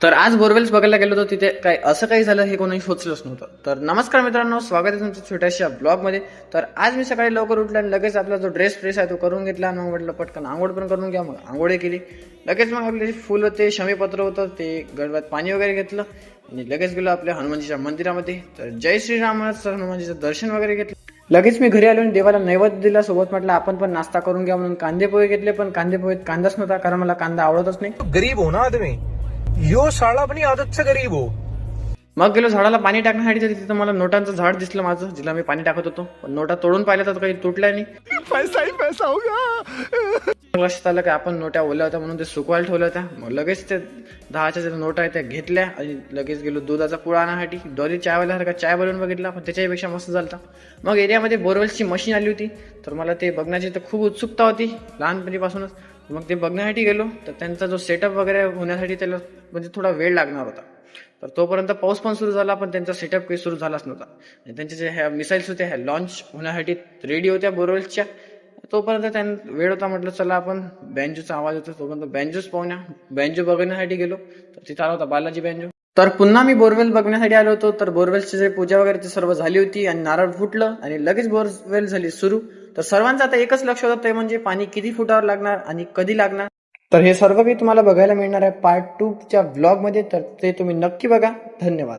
तर आज बोरवेल्स बघायला गेलो होतो, तिथे काय असं काही झालं हे कोणी सोचलंच नव्हतं. तर नमस्कार मित्रांनो, स्वागत आहे तुमच्या छोट्याशा ब्लॉगमध्ये. तर आज मी सकाळी लवकर उठला आणि लगेच आपला जो ड्रेस फ्रेस आहे तो करून घेतला आणि मग म्हटलं पटकन आंघोळ पण करून घ्या. मग आंघोळी केली. लगेच मग आपले फुल होते, शमीपत्र होतं, ते गडव्यात पाणी वगैरे घेतलं आणि लगेच गेलो आपल्या हनुमानजीच्या मंदिरामध्ये. तर जय श्रीराम हनुमानजीचं दर्शन वगैरे घेतलं. लगेच मी घरी आलो आणि देवाला नैवेद्य दिला. सोबत म्हटलं आपण पण नाश्ता करून घ्या म्हणून कांदे पोहे घेतले, पण कांदे पोहेत कांदाच नव्हता, कारण मला कांदा आवडतच नाही. गरीब हो ना तुम्ही, यो साला अपनी आदत से गरीब हो. मग गेलो झाडाला पाणी टाकण्यासाठी, तर तिथं मला नोटांचं झाड दिसलं माझं, जिला मी पाणी टाकत होतो. पण नोटा तोडून पाहिल्या तर काही तुटल्या नाही. पैसा ही पैसा होगा. लक्षात आलं की आपण नोटा ओल्या होत्या म्हणून ते सुकवायला ठेवल्या होत्या. मग लगेच ते 10च्या ज्या नोटा आहेत त्या घेतल्या आणि लगेच गेलो दुधाचा पुडा आणण्यासाठी. डॉली चायवाल्यासारखा चाय बनवून बघितला, पण त्याच्यापेक्षा मस्त झाला. मग एरियामध्ये बोरवेल्सची मशीन आली होती, तर मला ते बघण्याची तर खूप उत्सुकता होती लहानपणीपासूनच. मग ते बघण्यासाठी गेलो, तर त्यांचा जो सेटअप वगैरे होण्यासाठी त्याला म्हणजे थोडा वेळ लागणार होता. तर तोपर्यंत पाऊस पण सुरू झाला, पण त्यांचा सेटअप काही सुरू झालाच नव्हता. आणि त्यांच्या जे ह्या मिसाईल्स होत्या ह्या लॉन्च होण्यासाठी रेडी होत्या बोरवेल्सच्या. तोपर्यंत त्यांना वेळ होता, म्हटलं चला आपण बँजोचा आवाज होता तोपर्यंत बँजोच पाहुण्या. बँजो बघण्यासाठी गेलो, तर तिथं आला होता बालाजी बँजो. तर पुन्हा मी बोरवेल बघण्यासाठी आलो होतो. तर बोरवेलची जे पूजा वगैरे ते सर्व झाली होती आणि नारळ फुटलं आणि लगेच बोरवेल झाली सुरू. तर सर्वांचं आता एकच लक्ष होतं, ते म्हणजे पाणी किती फुटावर लागणार आणि कधी लागणार. तर हे सर्व काही तुम्हाला बघायला मिळणार आहे पार्ट 2 च्या ब्लॉग मध्ये. तर ते तुम्ही नक्की बघा. धन्यवाद.